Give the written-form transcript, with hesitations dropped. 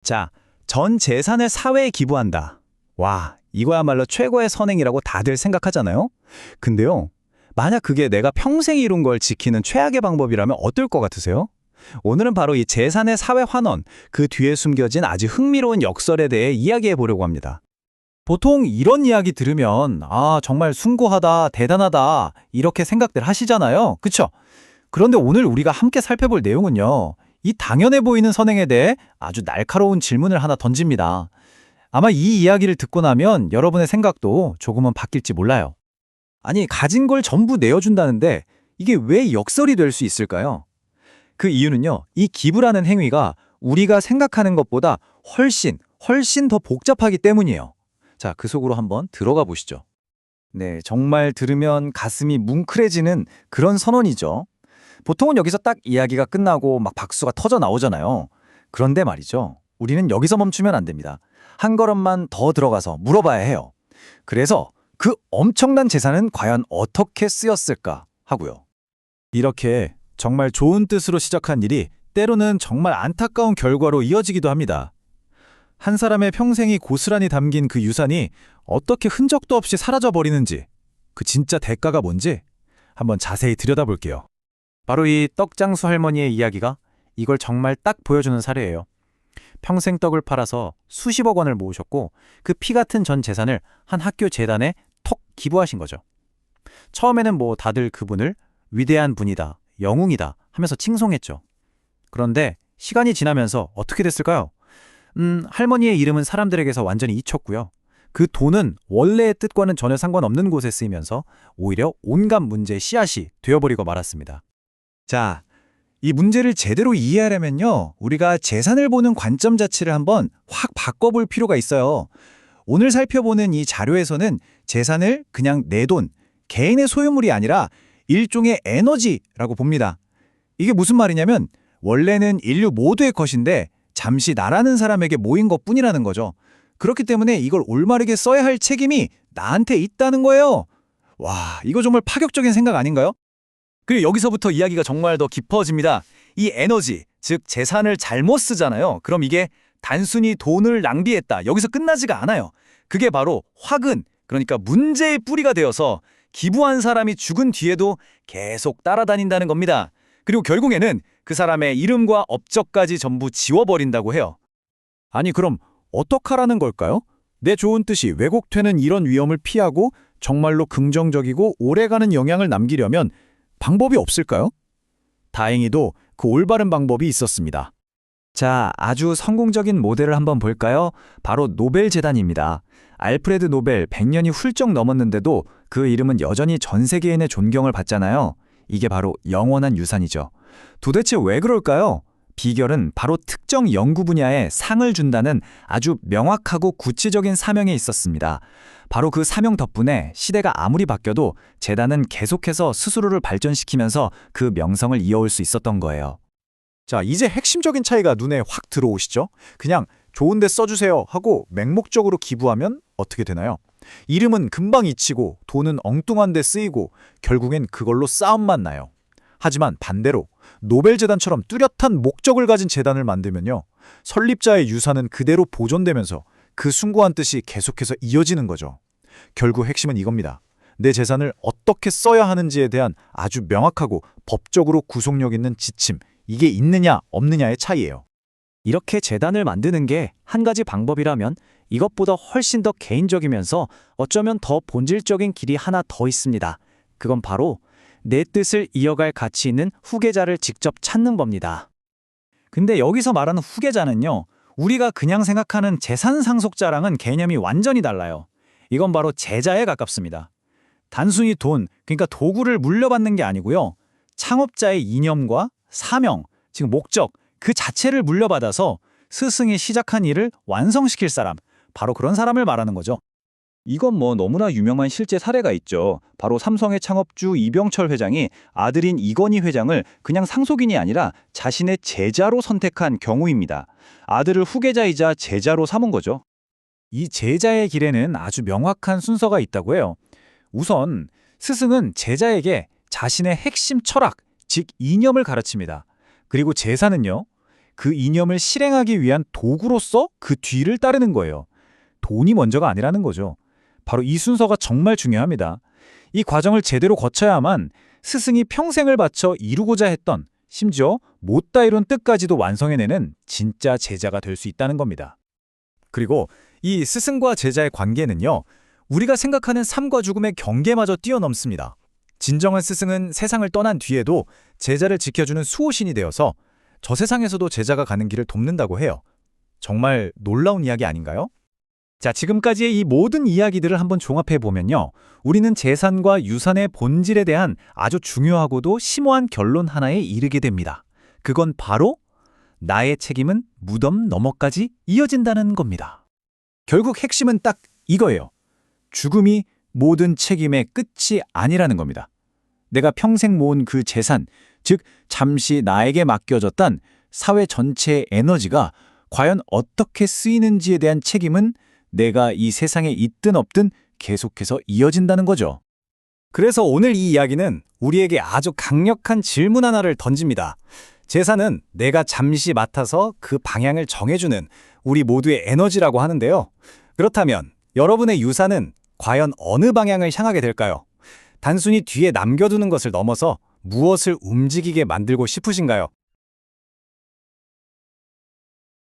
자, 전 재산을 사회에 기부한다. 와, 이거야말로 최고의 선행이라고 다들 생각하잖아요? 근데요, 만약 그게 내가 평생 이룬 걸 지키는 최악의 방법이라면 어떨 것 같으세요? 오늘은 바로 이 재산의 사회 환원, 그 뒤에 숨겨진 아주 흥미로운 역설에 대해 이야기해 보려고 합니다. 보통 이런 이야기 들으면 정말 숭고하다, 대단하다 이렇게 생각들 하시잖아요. 그쵸? 그런데 오늘 우리가 함께 살펴볼 내용은요. 이 당연해 보이는 선행에 대해 아주 날카로운 질문을 하나 던집니다. 아마 이 이야기를 듣고 나면 여러분의 생각도 조금은 바뀔지 몰라요. 아니, 가진 걸 전부 내어준다는데 이게 왜 역설이 될 수 있을까요? 그 이유는요. 이 기부라는 행위가 우리가 생각하는 것보다 훨씬 더 복잡하기 때문이에요. 자, 그 속으로 한번 들어가 보시죠. 네, 정말 들으면 가슴이 뭉클해지는 그런 선언이죠. 보통은 여기서 딱 이야기가 끝나고 막 박수가 터져 나오잖아요. 그런데 말이죠. 우리는 여기서 멈추면 안 됩니다. 한 걸음만 더 들어가서 물어봐야 해요. 그래서 그 엄청난 재산은 과연 어떻게 쓰였을까 하고요. 이렇게 정말 좋은 뜻으로 시작한 일이 때로는 정말 안타까운 결과로 이어지기도 합니다. 한 사람의 평생이 고스란히 담긴 그 유산이 어떻게 흔적도 없이 사라져버리는지, 그 진짜 대가가 뭔지 한번 자세히 들여다볼게요. 바로 이 떡장수 할머니의 이야기가 이걸 정말 딱 보여주는 사례예요. 평생 떡을 팔아서 수십억 원을 모으셨고 그 피 같은 전 재산을 한 학교 재단에 톡 기부하신 거죠. 처음에는 다들 그분을 위대한 분이다, 영웅이다 하면서 칭송했죠. 그런데 시간이 지나면서 어떻게 됐을까요? 할머니의 이름은 사람들에게서 완전히 잊혔고요. 그 돈은 원래의 뜻과는 전혀 상관없는 곳에 쓰이면서 오히려 온갖 문제의 씨앗이 되어버리고 말았습니다. 자, 이 문제를 제대로 이해하려면요, 우리가 재산을 보는 관점 자체를 한번 확 바꿔볼 필요가 있어요. 오늘 살펴보는 이 자료에서는 재산을 그냥 내 돈, 개인의 소유물이 아니라 일종의 에너지라고 봅니다. 이게 무슨 말이냐면 원래는 인류 모두의 것인데 잠시 나라는 사람에게 모인 것뿐이라는 거죠. 그렇기 때문에 이걸 올바르게 써야 할 책임이 나한테 있다는 거예요. 와, 이거 정말 파격적인 생각 아닌가요? 그리고 여기서부터 이야기가 정말 더 깊어집니다. 이 에너지, 즉 재산을 잘못 쓰잖아요. 그럼 이게 단순히 돈을 낭비했다, 여기서 끝나지가 않아요. 그게 바로 화근, 그러니까 문제의 뿌리가 되어서 기부한 사람이 죽은 뒤에도 계속 따라다닌다는 겁니다. 그리고 결국에는 그 사람의 이름과 업적까지 전부 지워버린다고 해요. 아니, 그럼 어떡하라는 걸까요? 내 좋은 뜻이 왜곡되는 이런 위험을 피하고 정말로 긍정적이고 오래가는 영향을 남기려면 방법이 없을까요? 다행히도 그 올바른 방법이 있었습니다. 자, 아주 성공적인 모델을 한번 볼까요? 바로 노벨 재단입니다. 알프레드 노벨 100년이 훌쩍 넘었는데도 그 이름은 여전히 전 세계인의 존경을 받잖아요. 이게 바로 영원한 유산이죠. 도대체 왜 그럴까요? 비결은 바로 특정 연구 분야에 상을 준다는 아주 명확하고 구체적인 사명에 있었습니다. 바로 그 사명 덕분에 시대가 아무리 바뀌어도 재단은 계속해서 스스로를 발전시키면서 그 명성을 이어올 수 있었던 거예요. 자, 이제 핵심적인 차이가 눈에 확 들어오시죠? 그냥 좋은 데 써주세요 하고 맹목적으로 기부하면 어떻게 되나요? 이름은 금방 잊히고 돈은 엉뚱한 데 쓰이고 결국엔 그걸로 싸움만 나요. 하지만 반대로 노벨재단처럼 뚜렷한 목적을 가진 재단을 만들면요, 설립자의 유산은 그대로 보존되면서 그 숭고한 뜻이 계속해서 이어지는 거죠. 결국 핵심은 이겁니다. 내 재산을 어떻게 써야 하는지에 대한 아주 명확하고 법적으로 구속력 있는 지침, 이게 있느냐 없느냐의 차이예요. 이렇게 재단을 만드는 게 한 가지 방법이라면 이것보다 훨씬 더 개인적이면서 어쩌면 더 본질적인 길이 하나 더 있습니다. 그건 바로 내 뜻을 이어갈 가치 있는 후계자를 직접 찾는 겁니다. 근데 여기서 말하는 후계자는요, 우리가 그냥 생각하는 재산 상속자랑은 개념이 완전히 달라요. 이건 바로 제자에 가깝습니다. 단순히 돈, 그러니까 도구를 물려받는 게 아니고요, 창업자의 이념과 사명, 즉 목적, 그 자체를 물려받아서 스승이 시작한 일을 완성시킬 사람, 바로 그런 사람을 말하는 거죠. 이건 너무나 유명한 실제 사례가 있죠. 바로 삼성의 창업주 이병철 회장이 아들인 이건희 회장을 그냥 상속인이 아니라 자신의 제자로 선택한 경우입니다. 아들을 후계자이자 제자로 삼은 거죠. 이 제자의 길에는 아주 명확한 순서가 있다고 해요. 우선 스승은 제자에게 자신의 핵심 철학, 즉 이념을 가르칩니다. 그리고 제사는요, 그 이념을 실행하기 위한 도구로서 그 뒤를 따르는 거예요. 돈이 먼저가 아니라는 거죠. 바로 이 순서가 정말 중요합니다. 이 과정을 제대로 거쳐야만 스승이 평생을 바쳐 이루고자 했던, 심지어 못다 이룬 뜻까지도 완성해내는 진짜 제자가 될 수 있다는 겁니다. 그리고 이 스승과 제자의 관계는요, 우리가 생각하는 삶과 죽음의 경계마저 뛰어넘습니다. 진정한 스승은 세상을 떠난 뒤에도 제자를 지켜주는 수호신이 되어서 저 세상에서도 제자가 가는 길을 돕는다고 해요. 정말 놀라운 이야기 아닌가요? 자, 지금까지의 이 모든 이야기들을 한번 종합해 보면요, 우리는 재산과 유산의 본질에 대한 아주 중요하고도 심오한 결론 하나에 이르게 됩니다. 그건 바로 나의 책임은 무덤 너머까지 이어진다는 겁니다. 결국 핵심은 딱 이거예요. 죽음이 모든 책임의 끝이 아니라는 겁니다. 내가 평생 모은 그 재산, 즉 잠시 나에게 맡겨졌던 사회 전체의 에너지가 과연 어떻게 쓰이는지에 대한 책임은 내가 이 세상에 있든 없든 계속해서 이어진다는 거죠. 그래서 오늘 이 이야기는 우리에게 아주 강력한 질문 하나를 던집니다. 재산은 내가 잠시 맡아서 그 방향을 정해주는 우리 모두의 에너지라고 하는데요. 그렇다면 여러분의 유산은 과연 어느 방향을 향하게 될까요? 단순히 뒤에 남겨두는 것을 넘어서 무엇을 움직이게 만들고 싶으신가요?